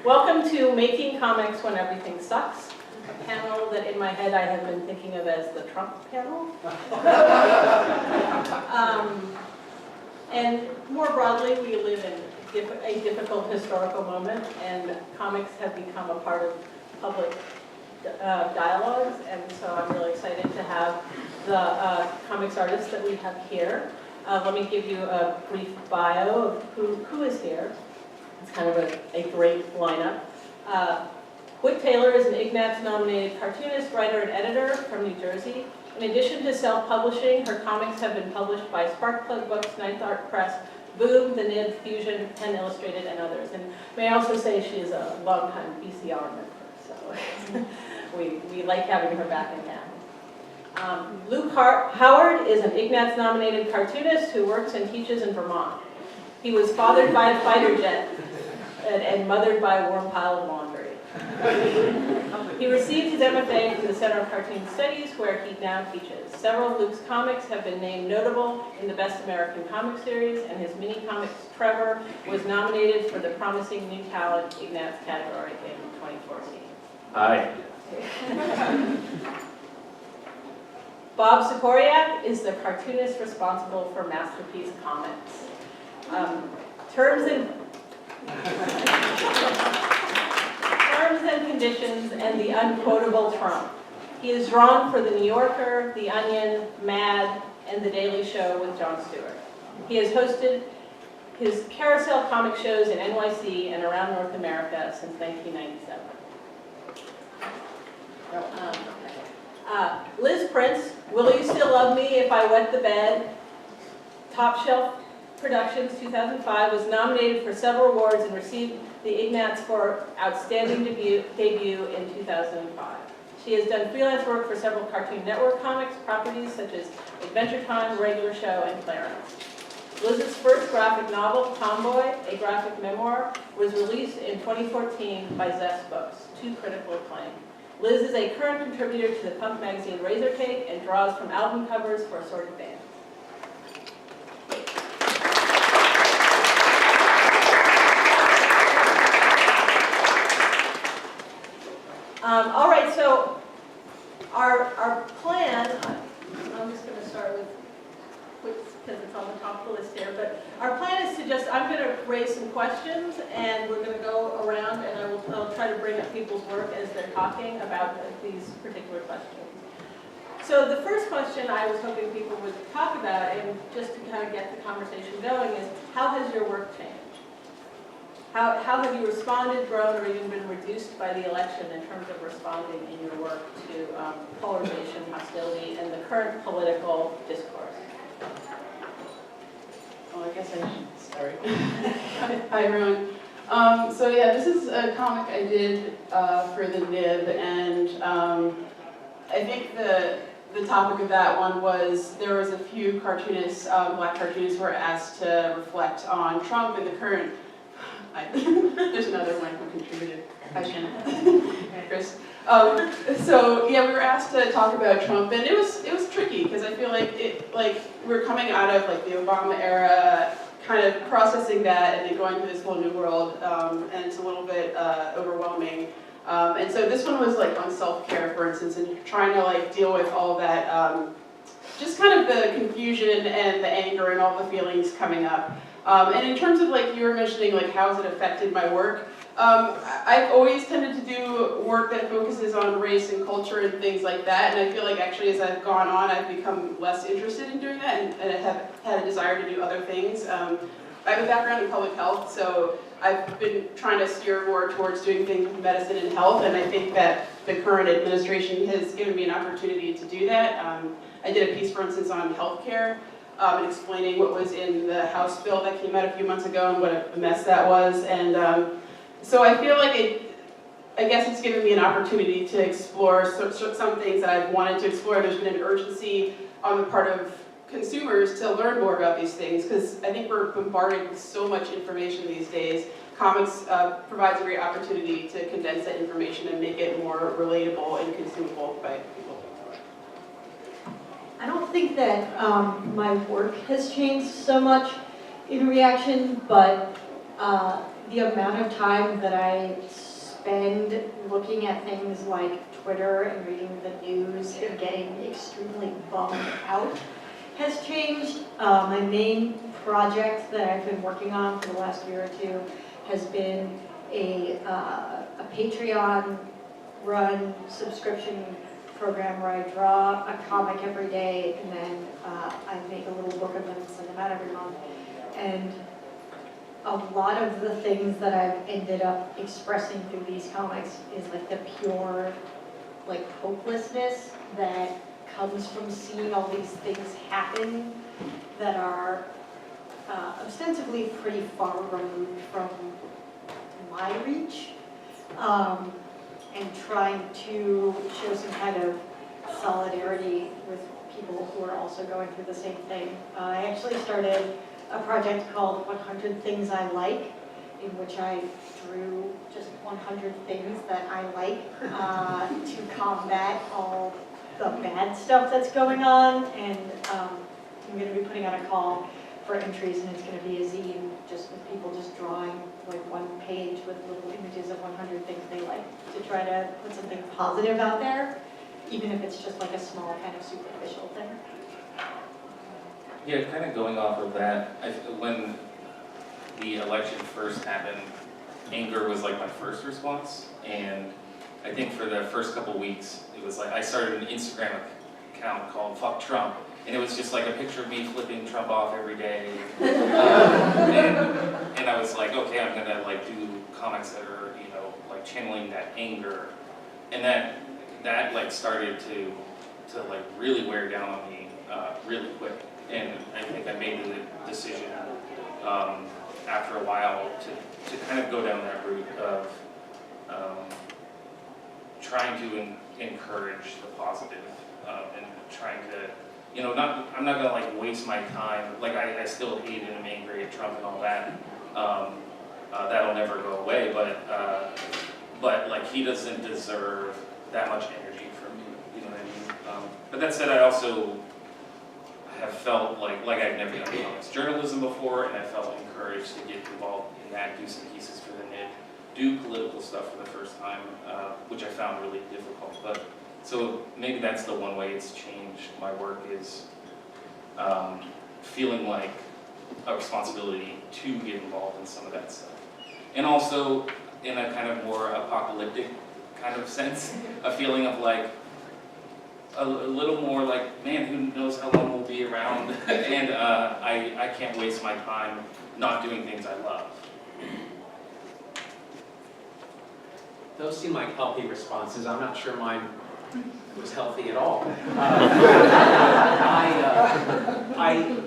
Welcome to Making Comics When Everything Sucks, a panel that in my head I have been thinking of as the Trump panel. And more broadly, we live in a difficult historical moment, and comics have become a part of public dialogues, and so I'm really excited to have the comics artists that we have here. Let me give you a brief bio of who is here. It's kind of a great lineup. Whit Taylor is an Ignatz-nominated cartoonist, writer, and editor from New Jersey. In addition to self-publishing, her comics have been published by Sparkplug Books, Ninth Art Press, Boom, The Nib, Fusion, Penn Illustrated, and others. And may I also say she is a longtime BCR member, so we like having her back again. Luke Howard is an Ignatz-nominated cartoonist who works and teaches in Vermont. He was fathered by a fighter jet and mothered by a warm pile of laundry. He received his MFA from the Center of Cartoon Studies, where he now teaches. Several of Luke's comics have been named notable in the Best American Comic Series, and his mini-comics Trevor was nominated for the Promising New Talent Ignatz category in 2014. Hi. Bob Sikoryak is the cartoonist responsible for Masterpiece Comics. Terms and Conditions, and the Unquotable Trump. He is drawn for The New Yorker, The Onion, Mad, and The Daily Show with Jon Stewart. He has hosted his carousel comic shows in NYC and around North America since 1997. Liz Prince, Will You Still Love Me If I Wet the Bed? Top Shelf Productions 2005, was nominated for several awards and received the Ignatz for Outstanding Debut in 2005. She has done freelance work for several Cartoon Network comics properties such as Adventure Time, Regular Show, and Clarence. Liz's first graphic novel, Tomboy, a graphic memoir, was released in 2014 by Zest Books, to critical acclaim. Liz is a current contributor to the punk magazine Razorcake and draws from album covers for assorted bands. All right, so our plan, I'm just going to start with because it's on the top of the list here, but our plan is to just, I'm going to raise some questions and we're going to go around and I'll try to bring up people's work as they're talking about these particular questions. So the first question I was hoping people would talk about, and just to kind of get the conversation going, is how has your work changed? How have you responded, grown, or even been reduced by the election in terms of responding in your work to polarization, hostility, and the current political discourse? Well, I guess I should start. Hi, everyone. So yeah, this is a comic I did for the Nib, and I think the topic of that one was there was a few cartoonists, black cartoonists, who were asked to reflect on Trump and the current. There's another one who contributed. Hi, Shannon. Chris. So yeah, we were asked to talk about Trump, and it was tricky because I feel like we're coming out of like the Obama era, kind of processing that, and then going to this whole new world, and it's a little bit overwhelming. And so this one was like on self-care, for instance, and trying to like deal with all that, just kind of the confusion and the anger and all the feelings coming up. And in terms of like you were mentioning, like how has it affected my work? I've always tended to do work that focuses on race and culture and things like that, and I feel like actually as I've gone on, I've become less interested in doing that, and I have had a desire to do other things. I have a background in public health, so I've been trying to steer more towards doing things with medicine and health, and I think that the current administration has given me an opportunity to do that. I did a piece, for instance, on healthcare, and explaining what was in the House bill that came out a few months ago and what a mess that was. And so I feel like I guess it's given me an opportunity to explore some things that I've wanted to explore. There's been an urgency on the part of consumers to learn more about these things, because I think we're bombarded with so much information these days. Comics provides a great opportunity to condense that information and make it more relatable and consumable by people. I don't think that my work has changed so much in reaction, but the amount of time that I spend looking at things like Twitter and reading the news and getting extremely bummed out has changed. My main project that I've been working on for the last year or two has been a Patreon-run subscription program where I draw a comic every day, and then I make a little book of them and send them out every month. And a lot of the things that I've ended up expressing through these comics is like the pure, like, hopelessness that comes from seeing all these things happen that are ostensibly pretty far removed from my reach, and trying to show some kind of solidarity with people who are also going through the same thing. I actually started a project called 100 Things I Like, in which I drew just 100 things that I like to combat all the bad stuff that's going on. And I'm going to be putting out a call for entries, and it's going to be a zine just with people just drawing like one page with little images of 100 things they like, to try to put something positive out there, even if it's just like a small kind of superficial thing. Yeah, kind of going off of that, when the election first happened, anger was like my first response, and I think for the first couple weeks, it was like I started an Instagram account called Fuck Trump, and it was just like a picture of me flipping Trump off every day, and I was like, okay, I'm gonna like do comics that are, you know, like channeling that anger, and that like started to like really wear down on me really quick. And I think I made the decision after a while to kind of go down that route of trying to encourage the positive and trying to, you know, I'm not gonna like waste my time. Like I still hate and am angry at Trump and all that. That'll never go away. But like he doesn't deserve that much energy from me. You know what I mean? But that said, I also have felt like I've never done comics journalism before, and I felt encouraged to get involved in that, do some pieces for the NID, do political stuff for the first time, which I found really difficult. But so maybe that's the one way it's changed my work, is feeling like a responsibility to get involved in some of that stuff. And also, in a kind of more apocalyptic kind of sense, a feeling of like, a little more like, man, who knows how long we'll be around, and I can't waste my time not doing things I love. Those seem like healthy responses. I'm not sure mine was healthy at all.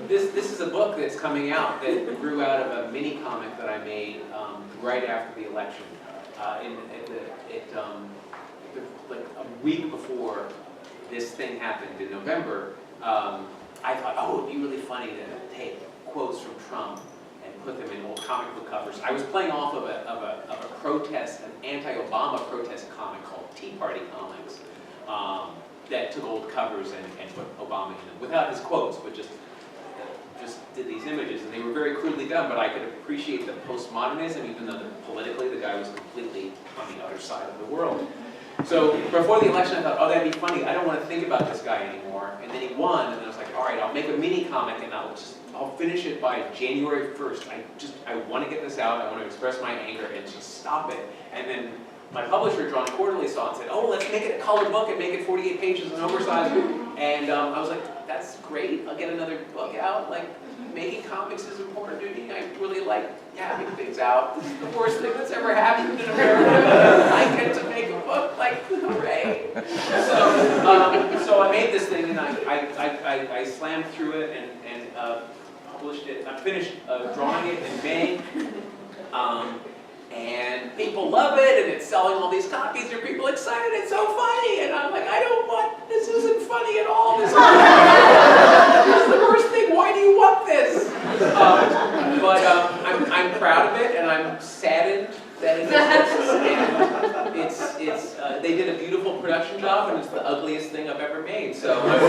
This is a book that's coming out that grew out of a mini comic that I made right after the election. Like a week before this thing happened in November, I thought, oh, it would be really funny to take quotes from Trump and put them in old comic book covers. I was playing off of a protest, an anti-Obama protest comic called Tea Party Comics, that took old covers and put Obama in them, without his quotes, but just did these images, and they were very crudely done, but I could appreciate the postmodernism, even though politically the guy was completely on the other side of the world. So before the election, I thought, oh, that'd be funny. I don't want to think about this guy anymore. And then he won, and then I was like, all right, I'll make a mini comic, and I'll finish it by January 1st. I want to get this out. I want to express my anger and just stop it. And then my publisher, Drawn Quarterly, saw it and said, oh, let's make it a colored book and make it 48 pages and oversized. And I was like, that's great. I'll get another book out. Like, making comics is important to me. I really like having things out. This is the worst thing that's ever happened in America. I get to make a book, like, hooray. So I made this thing, and I slammed through it and published it. I finished drawing it in May. And people love it, and it's selling all these copies. Are people excited? It's so funny. And I'm like, this isn't funny at all. This is the worst thing. Why do you want this? But I'm proud of it, and I'm saddened that it exists. And they did a beautiful production job, and it's the ugliest thing I've ever made. So I'm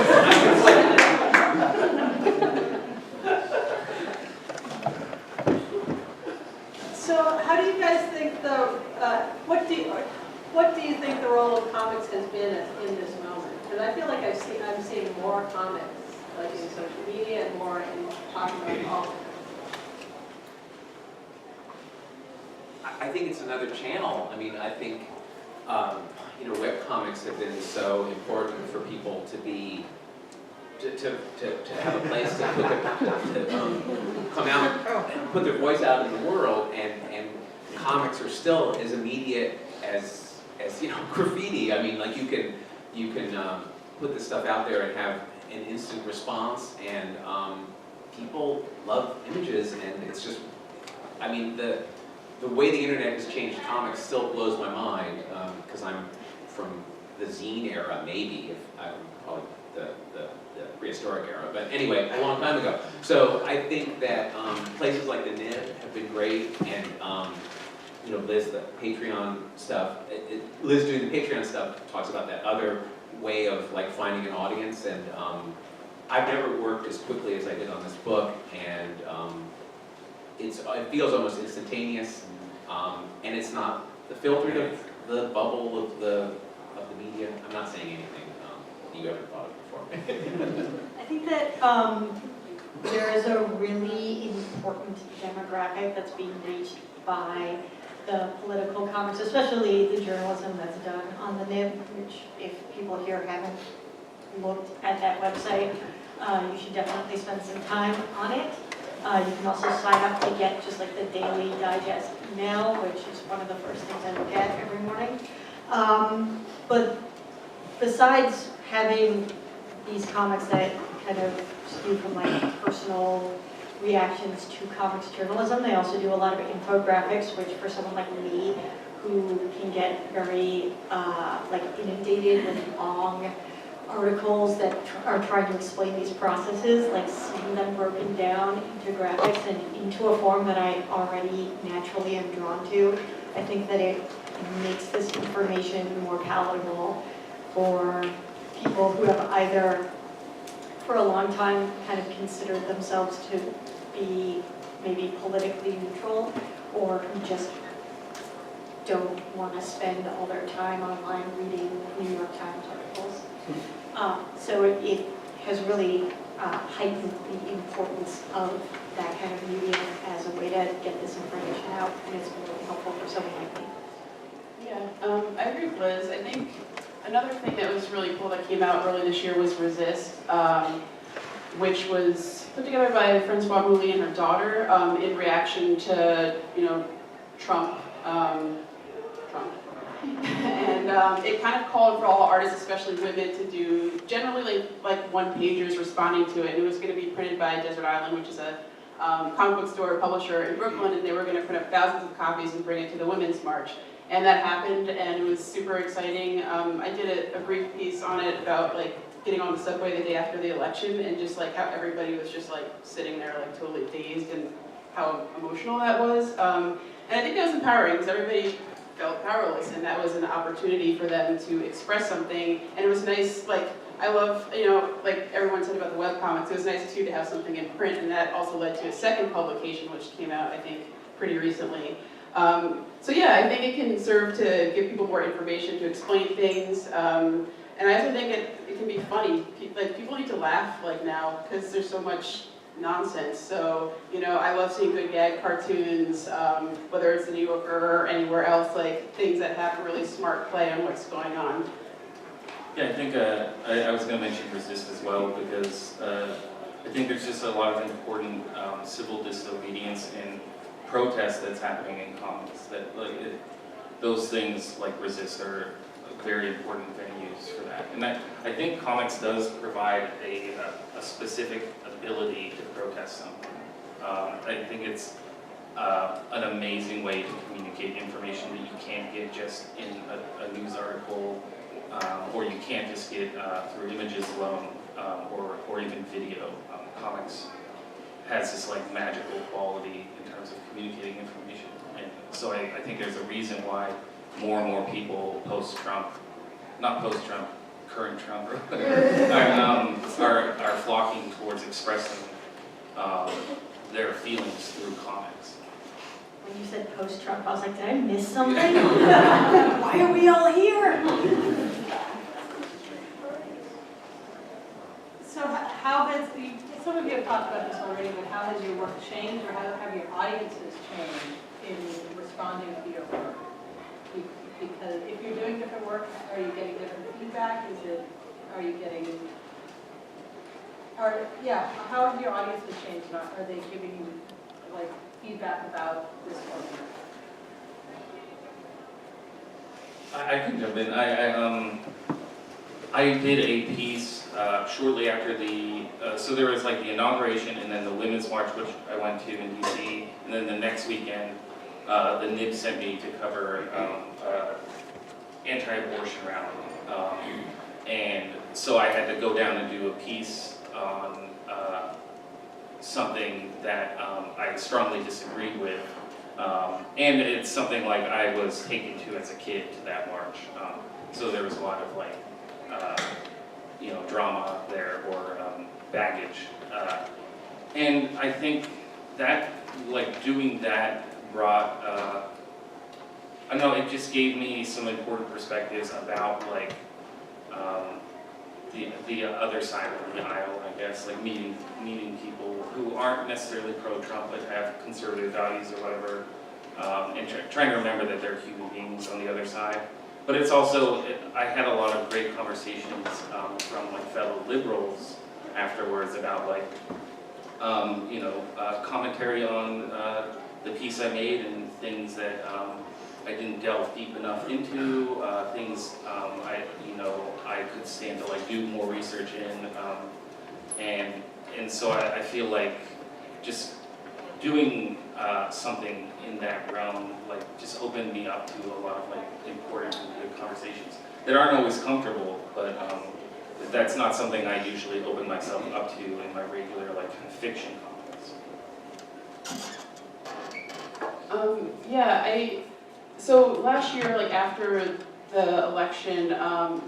So So how do you guys think what do you think the role of comics has been in this moment? Because I feel like I'm seeing more comics, like in social media and more in talking about politics. I think it's another channel. I mean, I think, web comics have been so important for people to be, to have a place to put their, come out and put their voice out in the world, and comics are still as immediate as graffiti. I mean, like you can put this stuff out there and have an instant response, and people love images, and it's just, I mean, the way the internet has changed comics still blows my mind, because I'm from the zine era, maybe, if I'm probably the prehistoric era, but anyway, a long time ago. So I think that places like the Nib have been great, and Liz, the Patreon stuff, Liz doing the Patreon stuff talks about that other way of like finding an audience, and I've never worked as quickly as I did on this book, and it feels almost instantaneous, and it's not the filtered of the bubble of the media. I'm not saying anything you haven't thought of before. I think that there is a really important demographic that's being reached by the political comics, especially the journalism that's done on the Nib, which if people here haven't looked at that website, you should definitely spend some time on it. You can also sign up to get just like the daily digest email, which is one of the first things I look at every morning. But besides having these comics that kind of skew from like personal reactions to comics journalism, they also do a lot of infographics, which for someone like me, who can get very inundated with long articles that are trying to explain these processes, like seeing them broken down into graphics and into a form that I already naturally am drawn to, I think that it makes this information more palatable for people who have either for a long time kind of considered themselves to be maybe politically neutral, or who just don't want to spend all their time online reading New York Times articles. So it has really heightened the importance of that kind of medium as a way to get this information out, and it's been really helpful for someone like me. Yeah, I agree with Liz. I think another thing that was really cool that came out early this year was Resist, which was put together by Francois Mouly and her daughter in reaction to, Trump. And it kind of called for all artists, especially women, to do generally like one-pagers responding to it. And it was going to be printed by Desert Island, which is a comic book store publisher in Brooklyn, and they were going to print up thousands of copies and bring it to the Women's March. And that happened, and it was super exciting. I did a brief piece on it about like getting on the subway the day after the election, and just like how everybody was just like sitting there like totally dazed, and how emotional that was. And I think that was empowering, because everybody felt powerless, and that was an opportunity for them to express something. And it was nice, like, I love, like everyone said about the webcomics, it was nice too to have something in print, and that also led to a second publication, which came out, I think, pretty recently. So yeah, I think it can serve to give people more information, to explain things, and I also think it can be funny. People need to laugh like now, because there's so much nonsense. So, I love seeing good gag cartoons, whether it's the New Yorker or anywhere else, like things that have a really smart play on what's going on. Yeah, I think I was going to mention Resist as well, because I think there's just a lot of important civil disobedience and protest that's happening in comics. That those things like Resist are very important venues for that. And I think comics does provide a specific ability to protest something. I think it's an amazing way to communicate information that you can't get just in a news article, or you can't just get through images alone, or even video. Comics has this like magical quality in terms of communicating information. And so I think there's a reason why more and more people post-Trump, not post-Trump, current Trump, are flocking towards expressing their feelings through comics. when you said post-Trump, I was like, did I miss something? Why are we all here? So how has some of you have talked about this already, but how has your work changed, or how have your audiences changed in responding to your work? Because if you're doing different work, are you getting different feedback? Are you getting, how have your audiences changed? Are they giving you like feedback about this format? I can jump in. I did a piece shortly after so there was like the inauguration and then the Women's March, which I went to in DC, and then the next weekend, the NIB sent me to cover anti-abortion rally. And so I had to go down and do a piece on something that I strongly disagreed with. And it's something like I was taken to as a kid to that march. So there was a lot of like, drama there or baggage. And I think that, like doing that brought, I don't know, it just gave me some important perspectives about like the other side of the aisle, I guess, like meeting people who aren't necessarily pro-Trump but have conservative values or whatever, and trying to remember that they're human beings on the other side. But it's also, I had a lot of great conversations from like fellow liberals afterwards about like, commentary on the piece I made and things that I didn't delve deep enough into, things I could stand to like do more research in, and so I feel like just doing something in that realm like just opened me up to a lot of like important and good conversations that aren't always comfortable, but that's not something I usually open myself up to in my regular like kind of fiction comments. So last year, like after the election,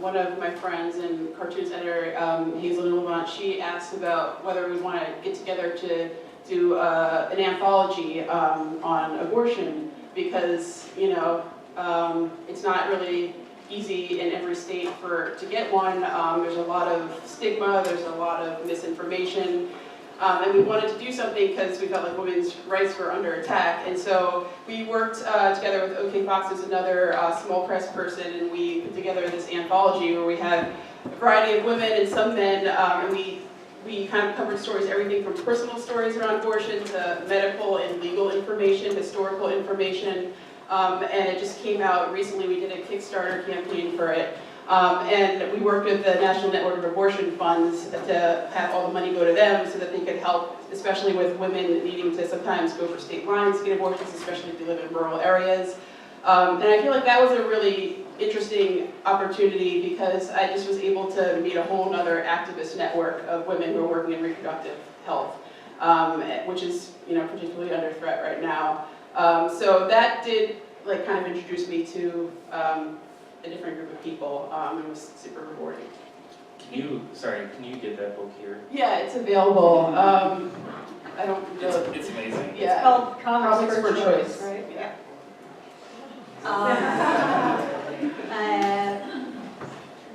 one of my friends and cartoons editor, Hazel Newlamont, she asked about whether we want to get together to do an anthology on abortion, because it's not really easy in every state to get one. There's a lot of stigma, there's a lot of misinformation. And we wanted to do something because we felt like women's rights were under attack. And so we worked together with OK Fox, who's another small press person, and we put together this anthology where we had a variety of women and some men, and we kind of covered stories, everything from personal stories around abortion to medical and legal information, historical information, and it just came out recently. We did a Kickstarter campaign for it. And we worked with the National Network of Abortion Funds to have all the money go to them so that they could help, especially with women needing to sometimes go for state lines to get abortions, especially if they live in rural areas. And I feel like that was a really interesting opportunity because I just was able to meet a whole other activist network of women who are working in reproductive health, which is particularly under threat right now. So that did like kind of introduce me to a different group of people, and it was super rewarding. Can you get that book here? Yeah, it's available. I don't know. It's amazing. Yeah. It's called Comics for Choice. Right? Yeah.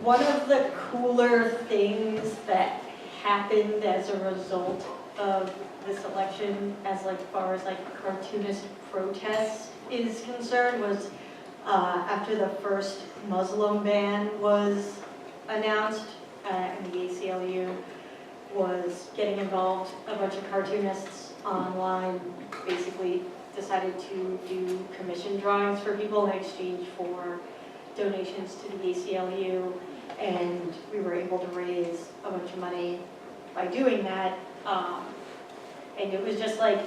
One of the cooler things that happened as a result of this election, as far as cartoonist protests is concerned, was after the first Muslim ban was announced, and the ACLU was getting involved, a bunch of cartoonists online basically decided to do commission drawings for people in exchange for donations to the ACLU, and we were able to raise a bunch of money by doing that, and it was just like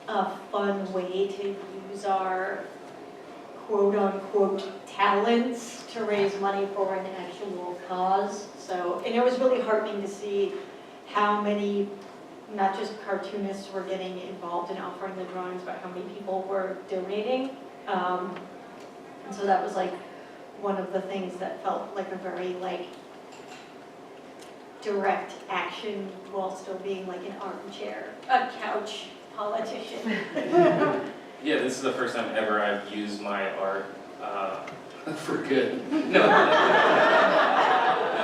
a fun way to use our quote-unquote talents to raise money for an actual cause. So, and it was really heartening to see how many, not just cartoonists were getting involved in offering the drawings, but how many people were donating. And so that was one of the things that felt like a very direct action while still being an armchair, a couch politician. Yeah, this is the first time ever I've used my art for good. No,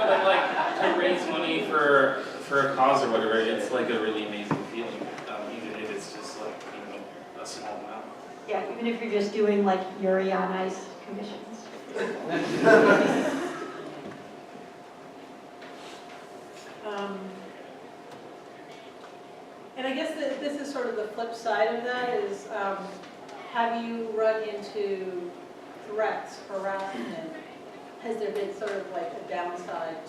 but like to raise money for a cause or whatever, it's like a really amazing feeling, even if it's just like, you know, a small amount. Yeah, even if you're just doing like Yuri on Ice commissions. And I guess that this is sort of the flip side of that is, have you run into threats, harassment? Has there been sort of like a downside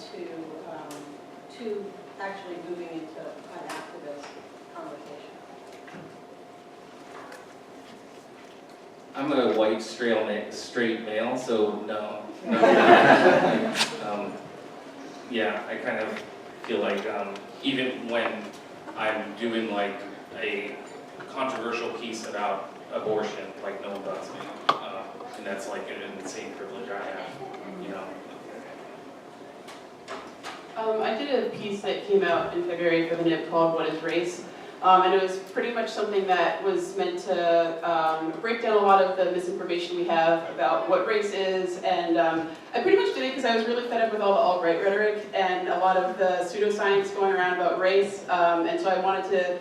to actually moving into an activist conversation? I'm a white straight male, so no. Yeah, I kind of feel like even when I'm doing like a controversial piece about abortion, like no one bugs me, and that's like an insane privilege I have, you know. I did a piece that came out in February for the NIP called What is Race? And it was pretty much something that was meant to break down a lot of the misinformation we have about what race is. And I pretty much did it because I was really fed up with all the alt-right rhetoric and a lot of the pseudoscience going around about race. And so I wanted to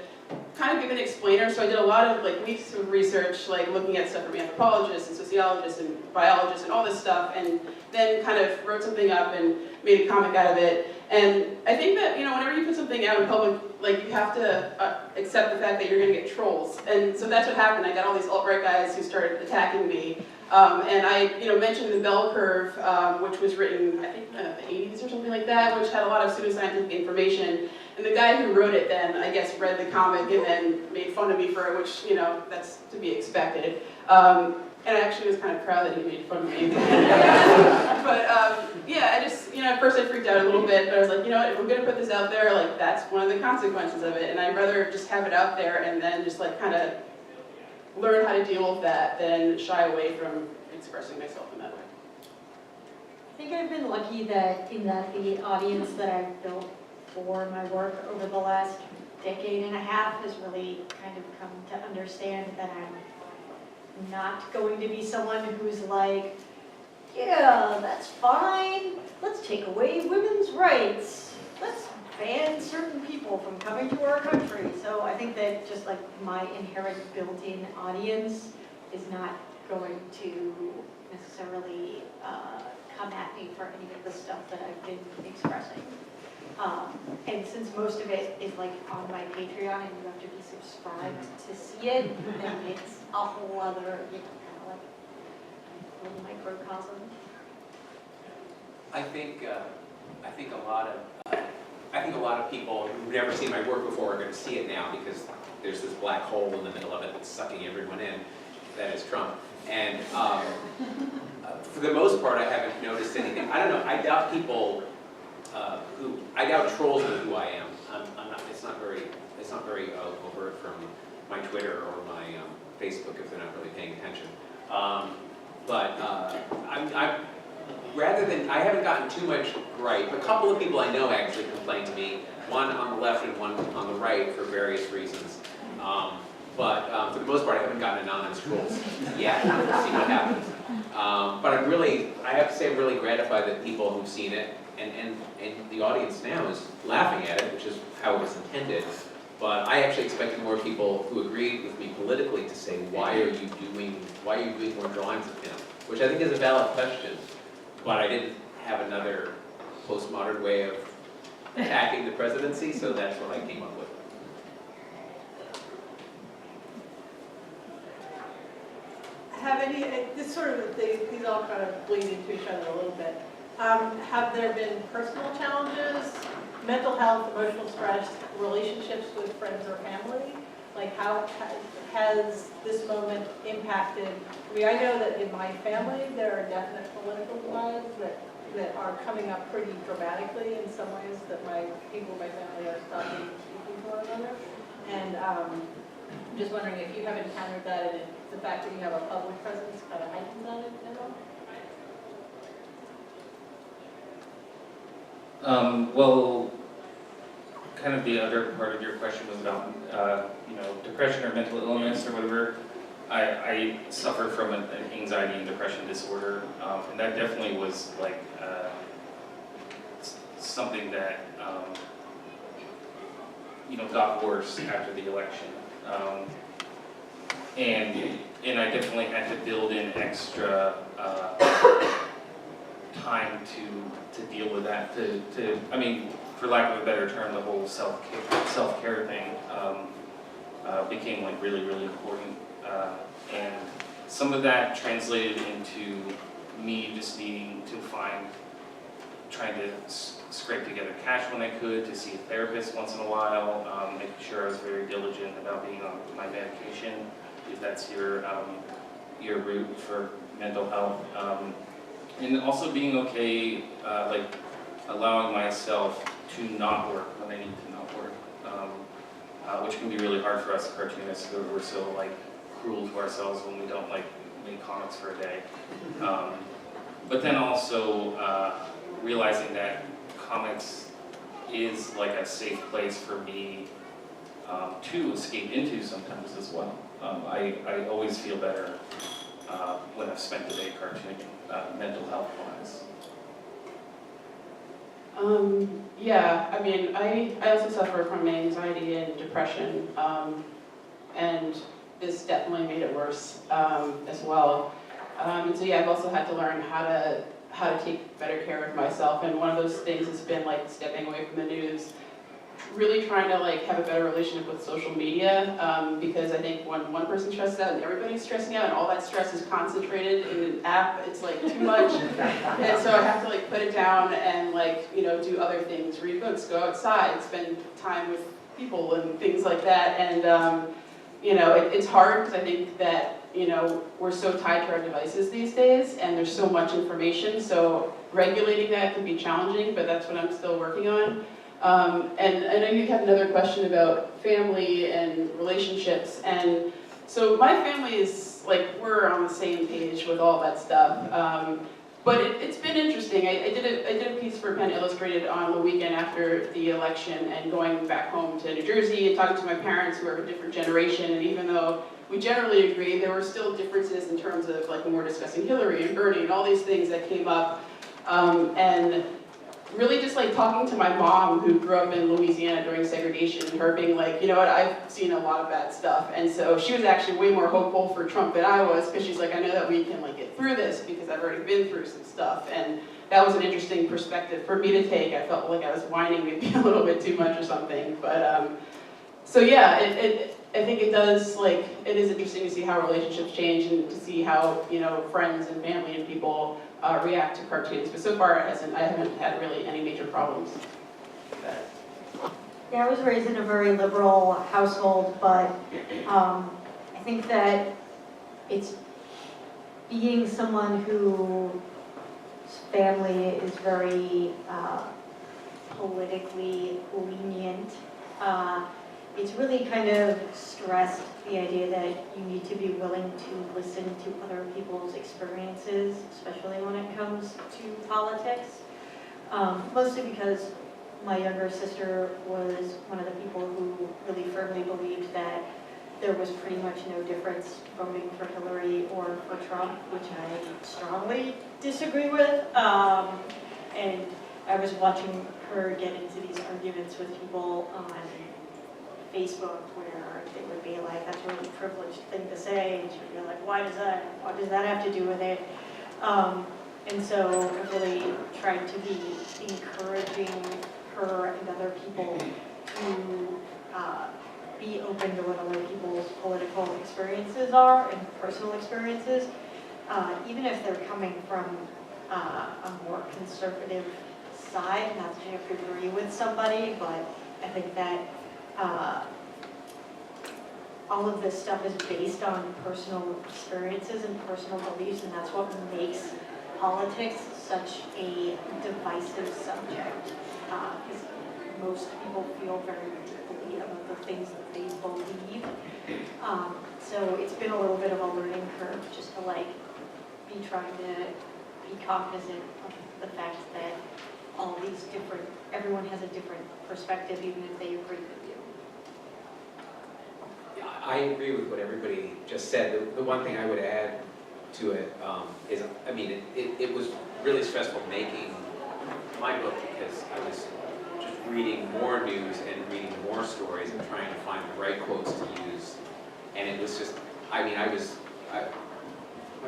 kind of give an explainer. So I did a lot of like weeks of research, like looking at stuff from anthropologists and sociologists and biologists and all this stuff, and then kind of wrote something up and made a comic out of it. And I think that, you know, whenever you put something out in public, like you have to accept the fact that you're going to get trolls. And so that's what happened. I got all these alt-right guys who started attacking me. And I, you know, mentioned the bell curve, which was written, I think, in the 80s or something like that, which had a lot of pseudoscientific information. And the guy who wrote it then, I guess, read the comic and then made fun of me for it, which, you know, that's to be expected. And I actually was kind of proud that he made fun of me. But yeah, I just, you know, at first I freaked out a little bit, but I was like, you know what, if we're gonna put this out there, like that's one of the consequences of it. And I'd rather just have it out there and then just like kind of learn how to deal with that than shy away from expressing myself in that way. I think I've been lucky that the audience that I've built for my work over the last decade and a half has really kind of come to understand that I'm not going to be someone who's like, yeah, that's fine, let's take away women's rights, let's ban certain people from coming to our country. So I think that just like my inherent built-in audience is not going to necessarily come at me for any of the stuff that I've been expressing. And since most of it is like on my Patreon and you have to be subscribed to see it, then it's a whole other, you know, kind of like little microcosm. I think a lot of people who've never seen my work before are going to see it now because there's this black hole in the middle of it that's sucking everyone in. That is Trump. And for the most part, I haven't noticed anything. I don't know. I doubt people I doubt trolls know who I am. I'm not. It's not very overt from my Twitter or my Facebook if they're not really paying attention. But I haven't gotten too much gripe. A couple of people I know actually complained to me, one on the left and one on the right for various reasons. But for the most part, I haven't gotten anonymous trolls yet. We'll see what happens. But I have to say I'm really gratified that people who've seen it, and the audience now is laughing at it, which is how it was intended. But I actually expected more people who agreed with me politically to say, why are you doing more drawings of him? Which I think is a valid question. But I didn't have another postmodern way of attacking the presidency, so that's what I came up with. Have any, this sort of, these all kind of bleed into each other a little bit. Have there been personal challenges, mental health, emotional stress, relationships with friends or family? Like how has this moment impacted, I mean, I know that in my family there are definite political divides that are coming up pretty dramatically in some ways that people in my family are stopping speaking to one another. And I'm just wondering if you have encountered that and if the fact that you have a public presence kind of heightens that at all? Well, kind of the other part of your question was about, depression or mental illness or whatever. I suffer from an anxiety and depression disorder, and that definitely was like something that got worse after the election, and I definitely had to build in extra time to deal with that. I mean, for lack of a better term, the whole self-care thing became like really, really important. And some of that translated into me just needing to trying to scrape together cash when I could, to see a therapist once in a while, making sure I was very diligent about being on my medication, if that's your route for mental health. And also being okay, like allowing myself to not work when I need to not work, which can be really hard for us cartoonists, because we're so like cruel to ourselves when we don't like make comics for a day. But then also realizing that comics is like a safe place for me to escape into sometimes as well. I always feel better when I've spent the day cartooning, mental health wise. Yeah, I mean, I also suffer from anxiety and depression, and this definitely made it worse as well. And so yeah, I've also had to learn how to take better care of myself, and one of those things has been like stepping away from the news, really trying to like have a better relationship with social media, because I think when one person stresses out and everybody's stressing out and all that stress is concentrated in an app, it's like too much. And so I have to like put it down and like, do other things, read books, go outside, spend time with people and things like that. And it's hard because I think that we're so tied to our devices these days, and there's so much information, so regulating that can be challenging, but that's what I'm still working on. And I know you have another question about family and relationships, and so my family is like, we're on the same page with all that stuff. But it's been interesting. I did a piece for Penn Illustrated on the weekend after the election, and going back home to New Jersey and talking to my parents who are of a different generation, and even though we generally agree, there were still differences in terms of like when we're discussing Hillary and Bernie and all these things that came up. And really just like talking to my mom, who grew up in Louisiana during segregation, and her being like, you know what, I've seen a lot of bad stuff. And so she was actually way more hopeful for Trump than I was, because she's like, I know that we can like get through this because I've already been through some stuff. And that was an interesting perspective for me to take. I felt like I was whining maybe a little bit too much or something. But so yeah, I think it does, like, it is interesting to see how relationships change and to see how, friends and family and people react to cartoons. But so far I haven't had really any major problems with that. Yeah, I was raised in a very liberal household, but I think that it's being someone whose family is very politically lenient. It's really kind of stressed the idea that you need to be willing to listen to other people's experiences, especially when it comes to politics. Mostly because my younger sister was one of the people who really firmly believed that there was pretty much no difference voting for Hillary or for Trump, which I strongly disagree with. And I was watching her get into these arguments with people on Facebook where they would be like, that's a really privileged thing to say, and she'd be like, what does that have to do with it? And so I really tried to be encouraging her and other people to be open to what other people's political experiences are and personal experiences, even if they're coming from a more conservative side. Not that you have to agree with somebody, but I think that all of this stuff is based on personal experiences and personal beliefs, and that's what makes politics such a divisive subject. Because most people feel very deeply about the things that they believe. So it's been a little bit of a learning curve just to like be trying to be cognizant of the fact that everyone has a different perspective, even if they agree with you. Yeah, I agree with what everybody just said. The one thing I would add to it is, I mean, it was really stressful making my book because I was just reading more news and reading more stories and trying to find the right quotes to use. And it was just, I mean, my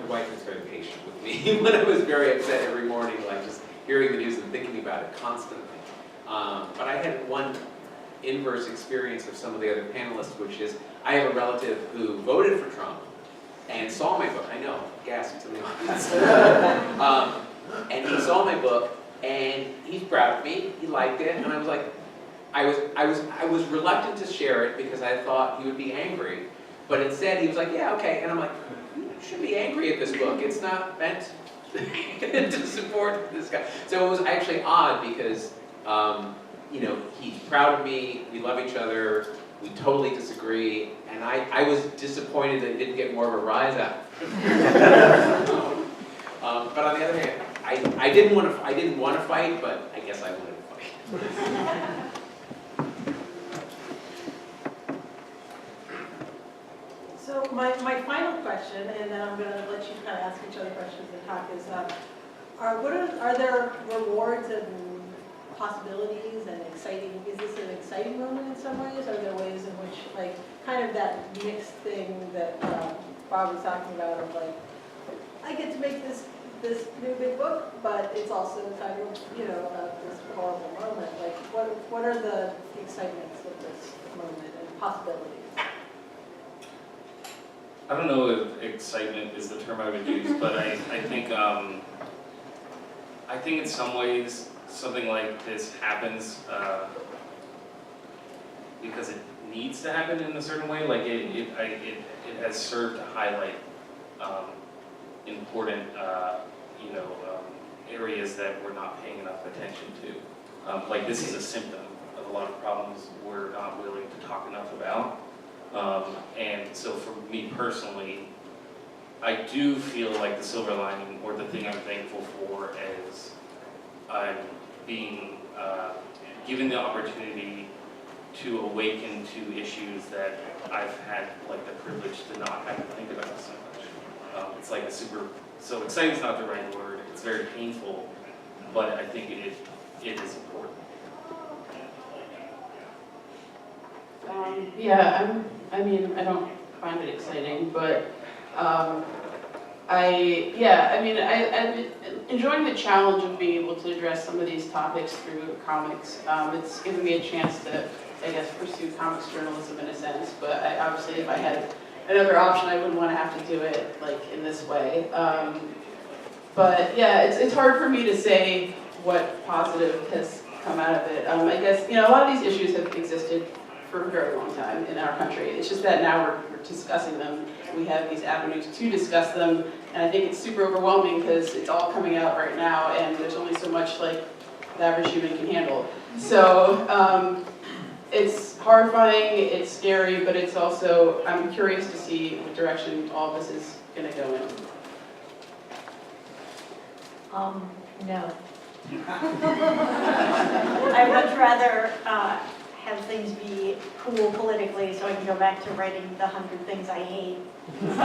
wife was very patient with me when I was very upset every morning, like just hearing the news and thinking about it constantly. But I had one inverse experience of some of the other panelists, which is I have a relative who voted for Trump and saw my book. I know, gasped in the audience. And he saw my book, and he's proud of me. He liked it, and I was like, I was reluctant to share it because I thought he would be angry. But instead, he was like, yeah, okay. And I'm like, you should be angry at this book. It's not meant to support this guy. So it was actually odd because, you know, he's proud of me. We love each other. We totally disagree. And I was disappointed that he didn't get more of a rise out. But on the other hand, I didn't want to fight, but I guess I wanted to fight. So my final question, and then I'm going to let you kind of ask each other questions and talk, is are there rewards and possibilities and exciting, is this an exciting moment in some ways? Are there ways in which, like, kind of that mixed thing that Bob was talking about of like, I get to make this new big book, but it's also kind of, you know, about this horrible moment. Like, what are the excitements of this moment and possibilities? I don't know if excitement is the term I would use, but I think in some ways something like this happens because it needs to happen in a certain way. Like it has served to highlight important areas that we're not paying enough attention to. Like this is a symptom of a lot of problems we're not willing to talk enough about. And so for me personally, I do feel like the silver lining, or the thing I'm thankful for, is I'm being given the opportunity to awaken to issues that I've had like the privilege to not have to think about so much. It's like so exciting is not the right word, it's very painful, but I think it is important. I mean, I don't find it exciting, but I'm enjoying the challenge of being able to address some of these topics through comics. It's given me a chance to, I guess, pursue comics journalism in a sense, but obviously if I had another option, I wouldn't want to have to do it like in this way. But yeah, it's hard for me to say what positive has come out of it. I guess, a lot of these issues have existed for a very long time in our country. It's just that now we're discussing them. We have these avenues to discuss them, and I think it's super overwhelming because it's all coming out right now, and there's only so much like the average human can handle. So it's horrifying, it's scary, but it's also, I'm curious to see what direction all this is going to go in. No. I would rather have things be cool politically so I can go back to writing the 100 things I hate. But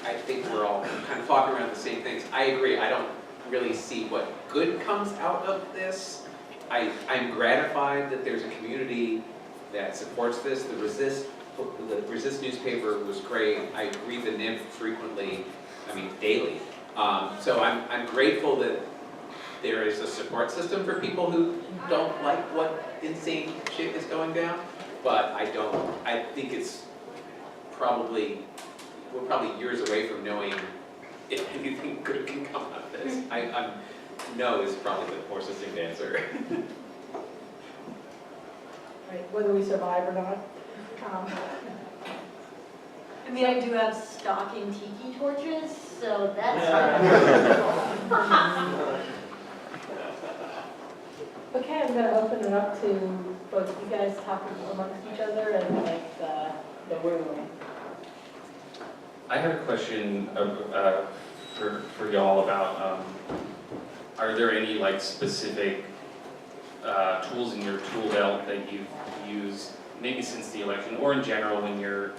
I think we're all kind of talking around the same things. I agree. I don't really see what good comes out of this. I'm gratified that there's a community that supports this. The Resist newspaper was great. I read the NIF frequently, daily. So I'm grateful that there is a support system for people who don't like what insane shit is going down. But I think we're probably years away from knowing if anything good can come out of this. No is probably the more succinct answer. Right, whether we survive or not. I do have stocking tiki torches, so that's Okay, I'm going to open it up to both you guys talking amongst each other and like the room. I have a question for y'all about, are there any like specific tools in your tool belt that you've used maybe since the election, or in general when you're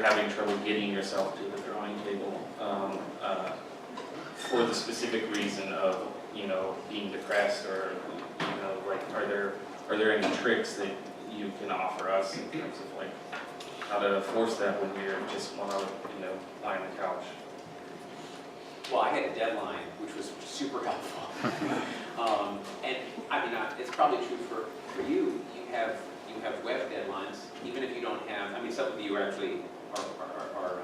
having trouble getting yourself to the drawing table, for the specific reason of, you know, being depressed, or, you know, like, are there any tricks that you can offer us in terms of like how to force that when you just want to, you know, lie on the couch? Well, I had a deadline, which was super helpful. And I mean, it's probably true for you. You have web deadlines, even if you don't have. I mean, some of you actually are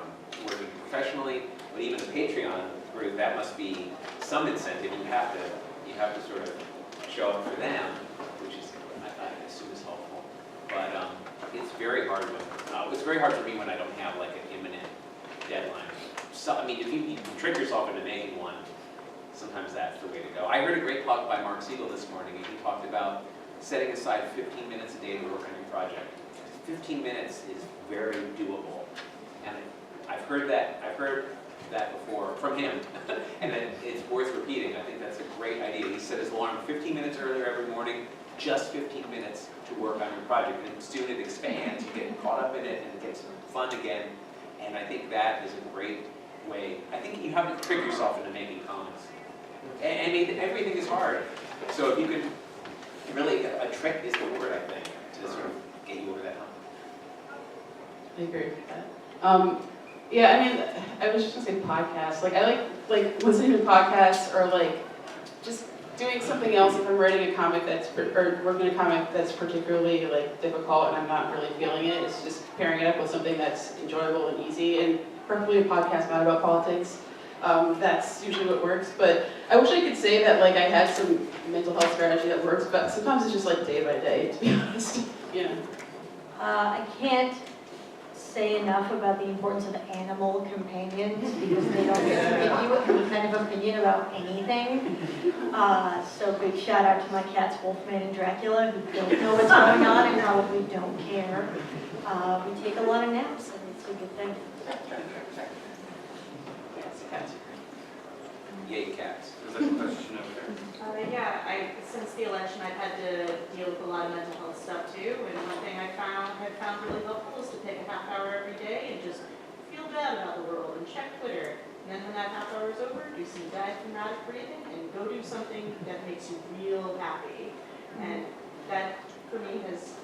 working professionally, but even the Patreon group, that must be some incentive. You have to sort of show up for them, which is I assume is helpful. But it's very hard it's very hard for me when I don't have like an imminent deadline. So, I mean, if you trick yourself into making one, sometimes that's the way to go. I heard a great talk by Mark Siegel this morning, and he talked about setting aside 15 minutes a day to work on your project. 15 minutes is very doable, and I've heard that before from him, and it's worth repeating. I think that's a great idea. He set his alarm 15 minutes earlier every morning, just 15 minutes to work on your project, and soon it expands. You get caught up in it, and it gets fun again. And I think that is a great way. I think you have to trick yourself into making comics. And everything is hard. So if you can, really, a trick is the word, I think, to sort of get you over that hump. I agree with that. Yeah, I mean, I was just gonna say podcasts. Like, I like listening to podcasts, or like just doing something else if I'm writing a comic or working a comic that's particularly like difficult and I'm not really feeling it. It's just pairing it up with something that's enjoyable and easy, and preferably a podcast not about politics. That's usually what works. But I wish I could say that like I had some mental health strategy that works, but sometimes it's just like day by day, to be honest. You know. I can't say enough about the importance of animal companions, because they don't give you any kind of opinion about anything. So big shout out to my cats Wolfman and Dracula, who don't know what's going on and probably don't care. We take a lot of naps, and it's a good thing. Yes, cats. Yay, cats. There's a question over there. Since the election, I've had to deal with a lot of mental health stuff too, and one thing I found really helpful is to take a half hour every day and just feel bad about the world and check Twitter. And then when that half hour is over, do some diaphragmatic breathing and go do something that makes you real happy. And that, for me, has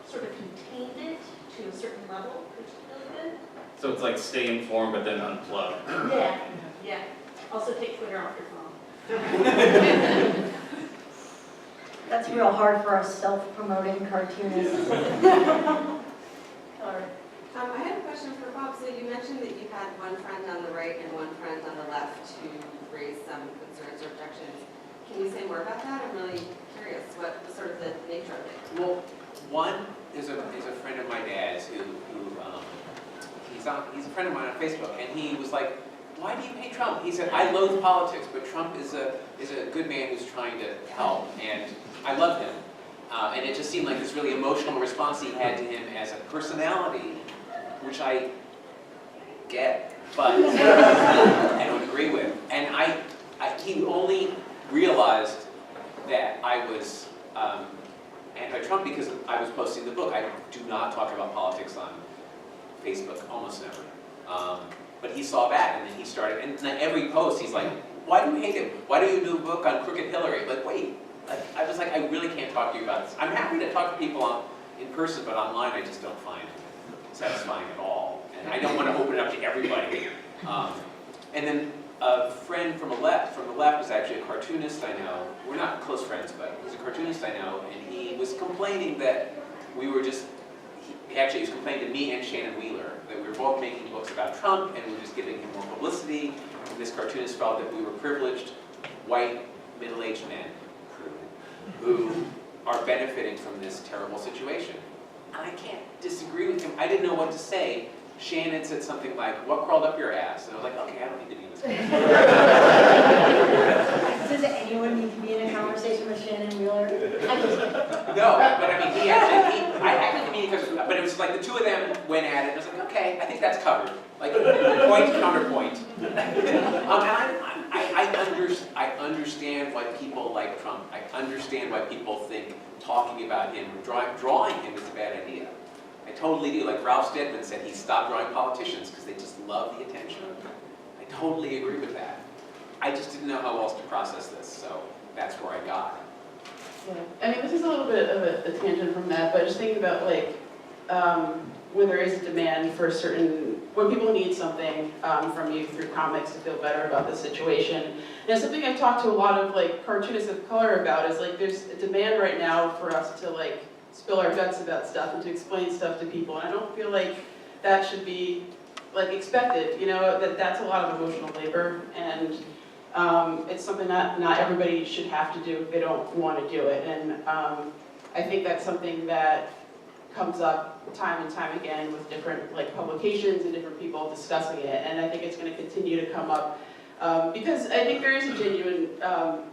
sort of contained it to a certain level, which is really good. So it's like stay informed, but then unplug. Yeah. Also take Twitter off your phone. That's real hard for us self-promoting cartoonists. Or I had a question for Bob. So you mentioned that you had one friend on the right and one friend on the left to raise some concerns or objections. Can you say more about that? I'm really curious what was sort of the nature of it. Well, one is a friend of my dad's who he's a friend of mine on Facebook, and he was like, "Why do you hate Trump?" He said, "I loathe politics, but Trump is a good man who's trying to help, and I love him." And it just seemed like this really emotional response he had to him as a personality, which I get, but I don't agree with. And he only realized that I was anti-Trump because I was posting the book. I do not talk about politics on Facebook, almost never. But he saw that, and then he started, and every post he's like, "Why do you hate him? Why do you do a book on Crooked Hillary?" Like, wait, I was like, I really can't talk to you about this. I'm happy to talk to people in person, but online I just don't find satisfying at all. And I don't want to open it up to everybody. And then a friend from the left is actually a cartoonist I know. We're not close friends, but he's a cartoonist I know, and he was complaining that we were just, he was complaining to me and Shannon Wheeler that we were both making books about Trump and we were just giving him more publicity. And this cartoonist felt that we were privileged, white, middle-aged men who are benefiting from this terrible situation. And I can't disagree with him. I didn't know what to say. Shannon said something like, "What crawled up your ass?" And I was like, okay, I don't need to be in this conversation. Does anyone need to be in a conversation with Shannon Wheeler? No, but I mean, I had to communicate because, but it was like the two of them went at it, and I was like, okay, I think that's covered. Like, point to counterpoint. And I understand why people like Trump. I understand why people think talking about him, drawing him is a bad idea. I totally do. Like Ralph Steadman said, he stopped drawing politicians because they just love the attention. I totally agree with that. I just didn't know how else to process this, so that's where I got. Yeah, I mean, this is a little bit of a tangent from that, but just thinking about like, when there is a demand for when people need something from you through comics to feel better about the situation. And something I've talked to a lot of like cartoonists of color about is like, there's a demand right now for us to like spill our guts about stuff and to explain stuff to people. And I don't feel like that should be like expected, you know, that's a lot of emotional labor, and it's something that not everybody should have to do if they don't want to do it. And I think that's something that comes up time and time again with different like publications and different people discussing it. And I think it's going to continue to come up because I think there is a genuine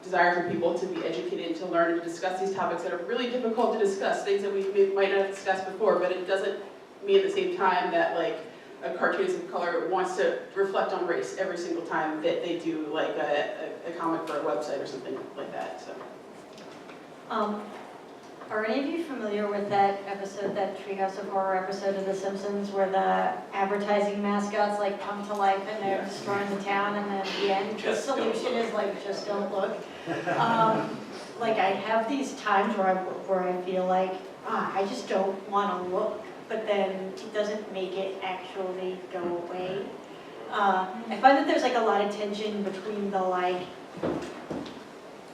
desire for people to be educated and to learn and to discuss these topics that are really difficult to discuss, things that we might not have discussed before, but it doesn't mean at the same time that like a cartoonist of color wants to reflect on race every single time that they do like a comic for a website or something like that. So. Are any of you familiar with that episode, that Treehouse of Horror episode of The Simpsons, where the advertising mascots like come to life and they're destroying the town, and then at the end the solution is like, just don't look. Like I have these times where I feel like I just don't want to look, but then it doesn't make it actually go away. I find that there's like a lot of tension between the like,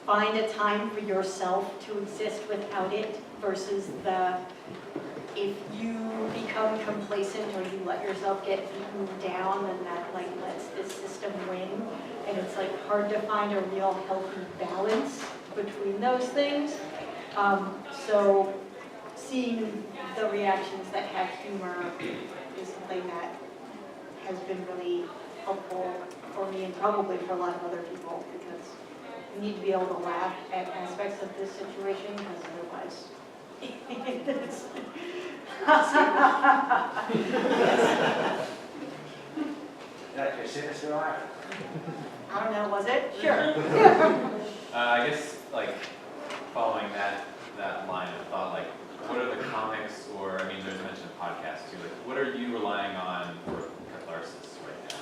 find a time for yourself to exist without it versus the, if you become complacent or you let yourself get beaten down, then that like lets this system win. And it's like hard to find a real healthy balance between those things. So seeing the reactions that have humor is something that has been really helpful for me and probably for a lot of other people, because you need to be able to laugh at aspects of this situation, because otherwise it's That's your sinister eye. I don't know, was it? Sure. I guess, like, following that line of thought, like, what are the comics, or, I mean, there's mention of podcasts too, like, what are you relying on for catharsis right now?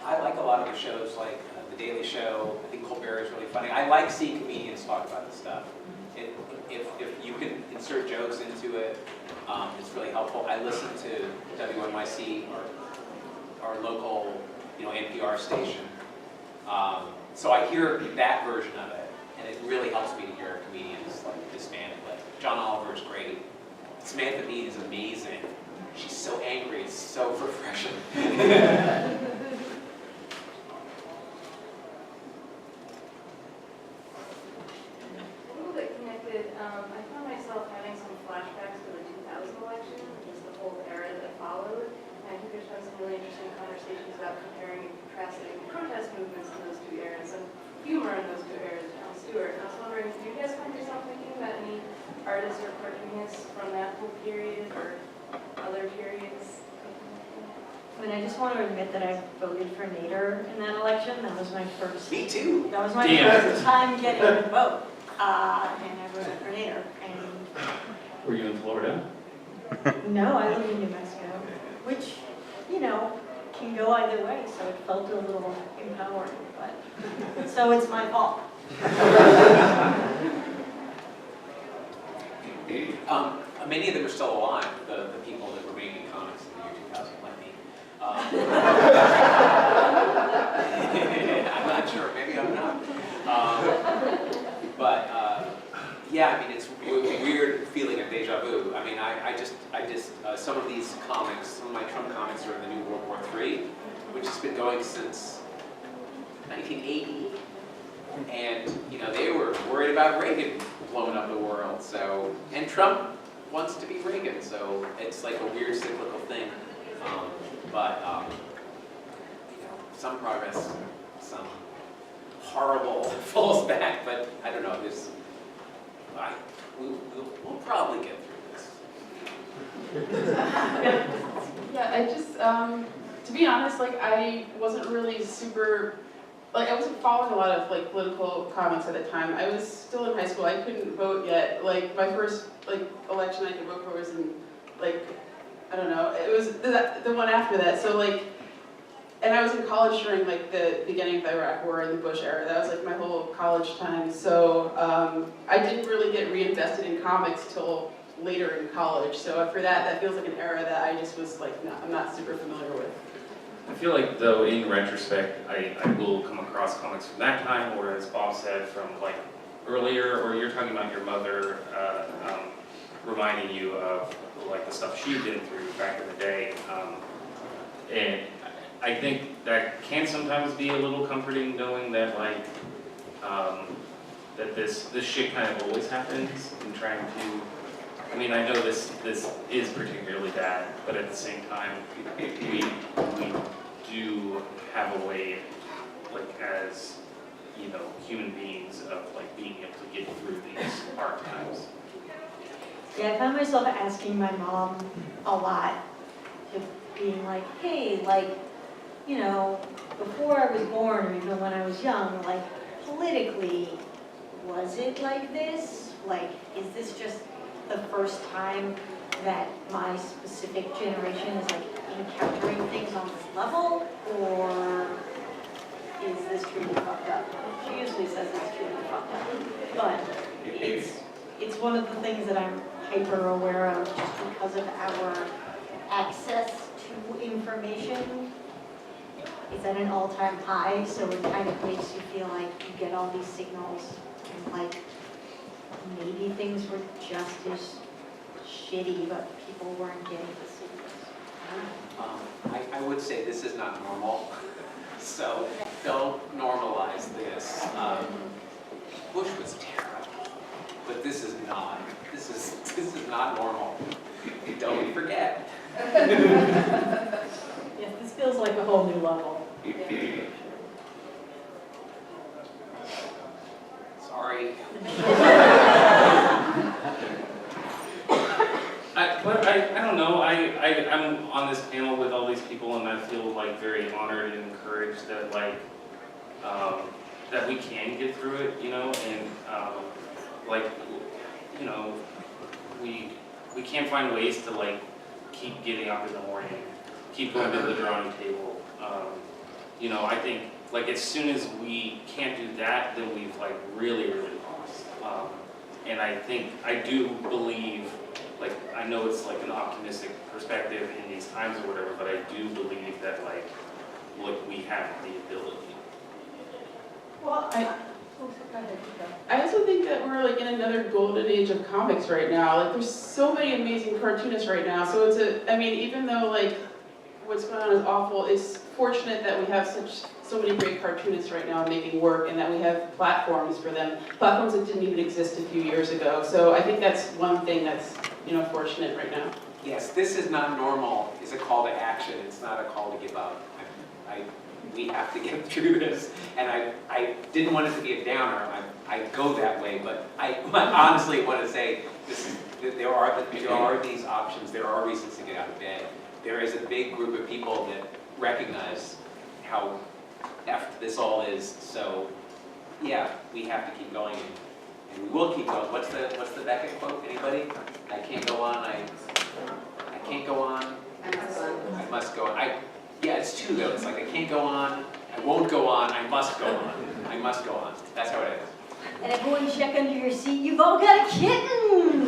I like a lot of the shows, like The Daily Show. I think Colbert is really funny. I like seeing comedians talk about this stuff. If you can insert jokes into it, it's really helpful. I listen to WNYC, our local, NPR station. So I hear that version of it, and it really helps me to hear comedians like this man. Like John Oliver is great. Samantha Mead is amazing. She's so angry. It's so refreshing. I found myself having some flashbacks to the 2000 election, just the whole era that followed. And I think there's been some really interesting conversations about comparing and contrasting protest movements in those two eras and humor in those two eras, Jon Stewart. And I was wondering, do you guys find yourself thinking about any artists or cartoonists from that whole period or other periods? I mean, I just want to admit that I voted for Nader in that election. That was my first. Me too. That was my first time getting a vote. And I voted for Nader. And Were you in Florida? no, I live in New Mexico, which, can go either way. So it felt a little empowering, but so it's my fault. Many of them are still alive, the people that were making comics in the year 2000, like me. I'm not sure, maybe I'm not. Yeah, I mean, it's a weird feeling of deja vu. I mean, I just some of these comics, some of my Trump comics are in the new World War III, which has been going since 1980. And, they were worried about Reagan blowing up the world, so, and Trump wants to be Reagan, so it's like a weird cyclical thing. Some progress, some horrible falls back, but I don't know, we'll probably get through this. Yeah, I just, to be honest, like, I wasn't really super, like, I wasn't following a lot of, like, political comics at the time. I was still in high school, I couldn't vote yet. Like, my first, like, election I could vote for was in, like, I don't know, it was the one after that. So, like, and I was in college during, like, the beginning of the Iraq War and the Bush era. That was, like, my whole college time. So, I didn't really get reinvested in comics till later in college. So for that feels like an era that I just was, like, I'm not super familiar with. I feel like, though, in retrospect, I will come across comics from that time, or as Bob said, from like earlier, or you're talking about your mother reminding you of like the stuff she'd been through back in the day. And I think that can sometimes be a little comforting, knowing that like that this shit kind of always happens, and trying to. I mean, I know this is particularly bad, but at the same time, we do have a way, like as you know, human beings, of like being able to get through these hard times. Yeah, I found myself asking my mom a lot, just being like, hey, like, you know, before I was born, or even when I was young, like, politically, was it like this? Like, is this just the first time that my specific generation is like encountering things on this level, or is this truly fucked up? She usually says it's truly fucked up, but it's one of the things that I'm hyper aware of just because of our access to information. It's at an all-time high, so it kind of makes you feel like you get all these signals and like maybe things were just as shitty, but people weren't getting the signals. I would say this is not normal, so don't normalize this. Bush was terrible, but this is not. This is not normal. Don't forget. Yes, this feels like a whole new level. Sorry. I don't know, I'm on this panel with all these people, and I feel like very honored and encouraged that like, that we can get through it, you know, and like, you know, we can't find ways to like keep getting up in the morning, keep going to the drawing table. You know, I think like as soon as we can't do that, then we've like really lost. And I do believe, like, I know it's like an optimistic perspective in these times or whatever, but I do believe that like, look, we have the ability. Well, I also think that we're like in another golden age of comics right now. Like, there's so many amazing cartoonists right now. So I mean, even though like what's going on is awful, it's fortunate that we have so many great cartoonists right now making work, and that we have platforms for them. Platforms that didn't even exist a few years ago. So I think that's one thing that's, you know, fortunate right now. Yes, this is not normal. It's a call to action. It's not a call to give up. We have to get through this. And I didn't want it to be a downer. I go that way, but I honestly want to say that there are these options. There are reasons to get out of bed. There is a big group of people that recognize how effed this all is. So yeah, we have to keep going, and we will keep going. What's the Beckett quote? Anybody? I can't go on. I can't go on. I must go on. Yeah, it's true though. It's like I can't go on. I won't go on. I must go on. I must go on. That's how it is. And everyone check under your seat. You've all got a kitten.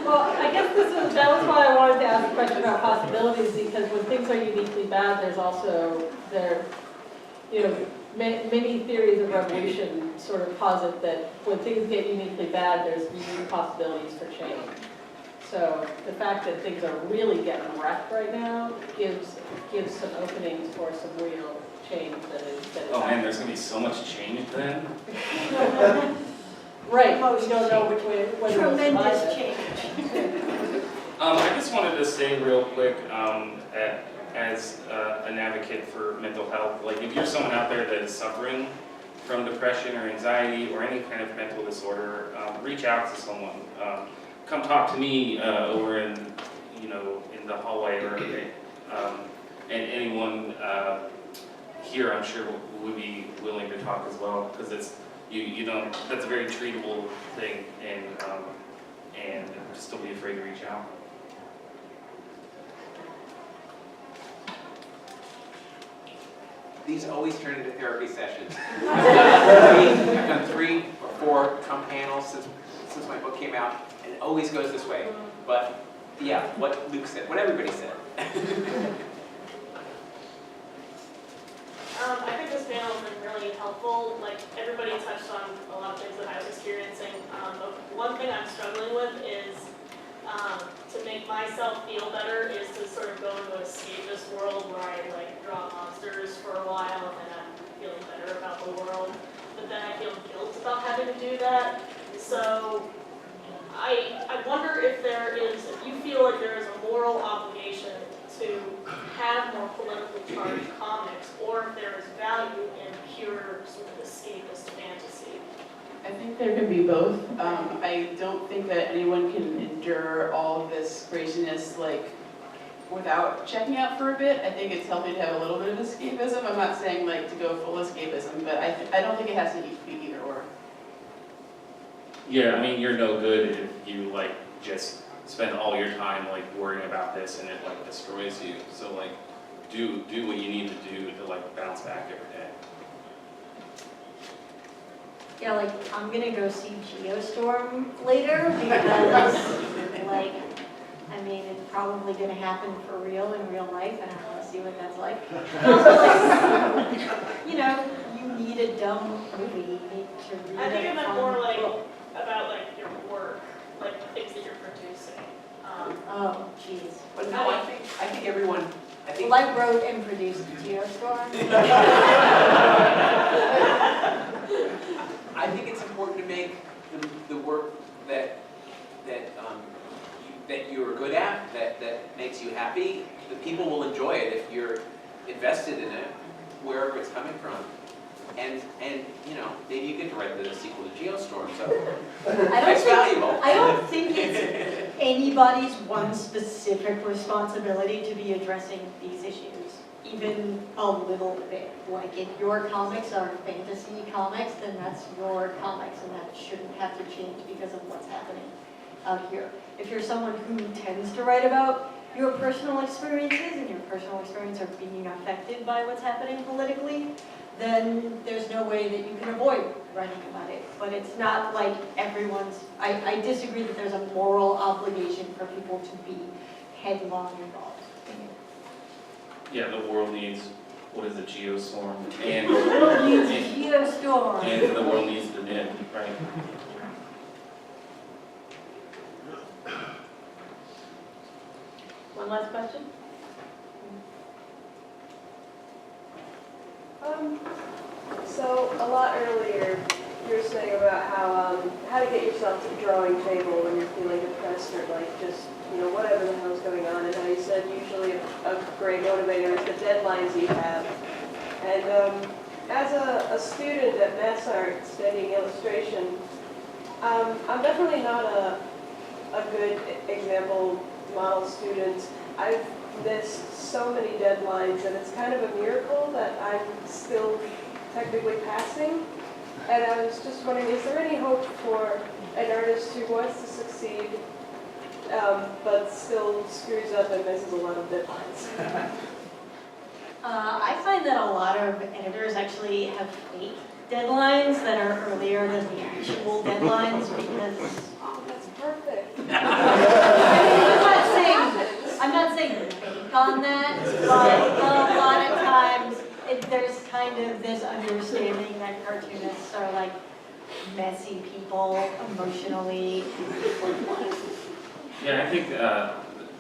Well, I guess that was why I wanted to ask a question about possibilities, because when things are uniquely bad, there's also you know, many theories of revolution sort of posit that when things get uniquely bad, there's unique possibilities for change. So the fact that things are really getting wrecked right now gives some openings for some real change that is Oh man, there's gonna be so much change then. Right, we don't know which way, whether we'll survive Tremendous it. change. I just wanted to say real quick, as an advocate for mental health, like if you're someone out there that is suffering from depression or anxiety or any kind of mental disorder, reach out to someone. Come talk to me over in the hallway, or and anyone here, I'm sure, would be willing to talk as well, because it's that's a very treatable thing, and just don't be afraid to reach out. These always turn into therapy sessions. I've done 3 or 4 Trump panels since my book came out, and it always goes this way. But yeah, what Luke said, what everybody said. I think this panel has been really helpful. Like, everybody touched on a lot of things that I was experiencing. But one thing I'm struggling with is to make myself feel better is to sort of go into an escapist world where I like draw monsters for a while and then I'm feeling better about the world. But then I feel guilt about having to do that. So I wonder if you feel like there is a moral obligation to have more politically charged comics, or if there is value in pure sort of escapist fantasy. I think there can be both. I don't think that anyone can endure all of this craziness like without checking out for a bit. I think it's healthy to have a little bit of escapism. I'm not saying like to go full escapism, but I don't think it has to be either or. Yeah, I mean, you're no good if you like just spend all your time like worrying about this and it like destroys you. So like do what you need to do to like bounce back every day. Yeah, like, I'm gonna go see Geostorm later because, like, I mean, it's probably gonna happen for real in real life, and I wanna see what that's like. Also, like, you need a dumb movie, you need to read I think a it meant fun more like book. about like your work, like the things that you're producing. Oh, jeez. But no, I think everyone, Well, I wrote and produced Geostorm. I think it's important to make the work that you're good at, that makes you happy. The people will enjoy it if you're invested in it, wherever it's coming from. And maybe you get to write the sequel to Geostorm, so that's valuable. I don't think it's anybody's one specific responsibility to be addressing these issues, even a little bit. Like, if your comics are fantasy comics, then that's your comics, and that shouldn't have to change because of what's happening out here. If you're someone who tends to write about your personal experiences, and your personal experiences are being affected by what's happening politically, then there's no way that you can avoid writing about it. But it's not like I disagree that there's a moral obligation for people to be headlong involved. Yeah, the world needs, what is it, Geostorm, and The world needs Geostorm. and the world needs the Nib, right? One last question? So a lot earlier, you were saying about how to get yourself to the drawing table when you're feeling depressed or like just, whatever the hell's going on, and how you said usually a great motivator is the deadlines you have. And as a student at Mass Art studying illustration, I'm definitely not a good example model student. I've missed so many deadlines, and it's kind of a miracle that I'm still technically passing. And I was just wondering, is there any hope for an artist who wants to succeed, but still screws up and misses a lot of deadlines? I find that a lot of editors actually have fake deadlines that are earlier than the actual deadlines because Oh, that's perfect. I'm not saying fake on that, but a lot of times there's kind of this understanding that cartoonists are like messy people emotionally. Yeah, I think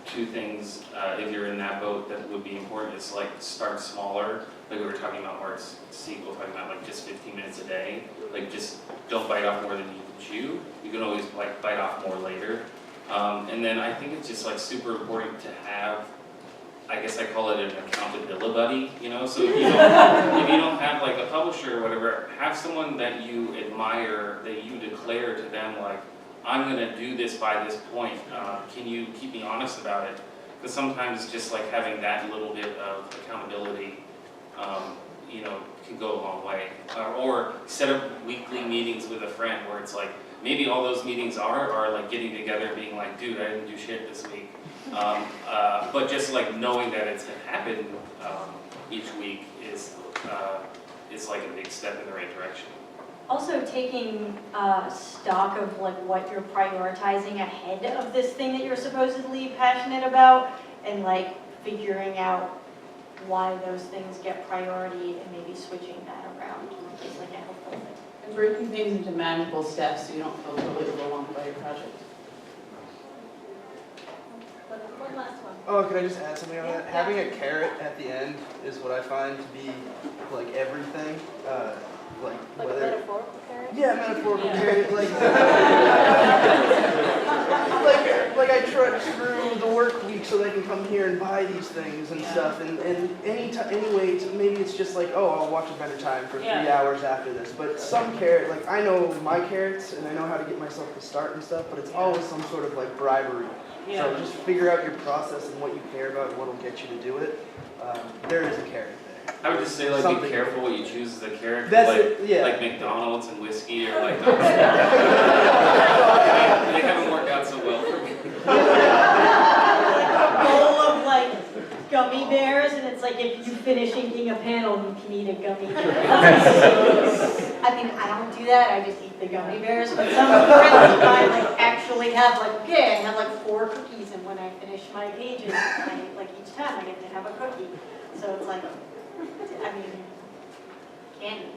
two things, if you're in that boat, that would be important is like start smaller. Like we were talking about Mark's sequel, talking about like just 15 minutes a day. Like just don't bite off more than you can chew. You can always like bite off more later. And then I think it's just like super important to have I guess I call it an accountability buddy, you know, so if you don't have like a publisher or whatever, have someone that you admire, that you declare to them like, I'm gonna do this by this point, can you keep me honest about it? Because sometimes just like having that little bit of accountability, you know, can go a long way. Or set up weekly meetings with a friend where it's like, maybe all those meetings are like getting together being like, dude, I didn't do shit this week. But just like knowing that it's gonna happen each week is like a big step in the right direction. Also taking stock of like what you're prioritizing ahead of this thing that you're supposedly passionate about, and like figuring out why those things get priority and maybe switching that around is like a helpful thing. And breaking things into manageable steps so you don't feel totally overwhelmed by your project. One last one. Oh, can I just add something on that? Yeah. Having a carrot at the end is what I find to be like everything. Like Like a whether metaphorical carrot? yeah, metaphorical carrot. Like like I trudge through the work week so that I can come here and buy these things and stuff. And any way to, maybe it's just like, oh, I'll watch a better time for 3 hours after this. But some carrot, like I know my carrots and I know how to get myself to start and stuff. But it's always some sort of like bribery. So just figure out your process and what you care about and what will get you to do it. There is a carrot there. I would just say like Something. be careful what you choose as a carrot. That's like, it, yeah. Like McDonald's and whiskey or like they haven't worked out so well for me. A bowl of like gummy bears, and it's like if you finish inking a panel, you can eat a gummy bear. I mean, I don't do that, I just eat the gummy bears, but some friends of mine like actually have like, okay, I have like 4 cookies, and when I finish my pages, like each time I get to have a cookie. So it's like, I mean, candy.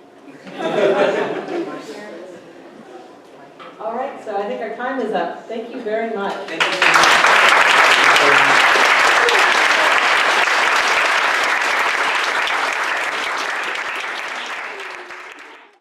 All right, so I think our time is up. Thank you very much. Thank you.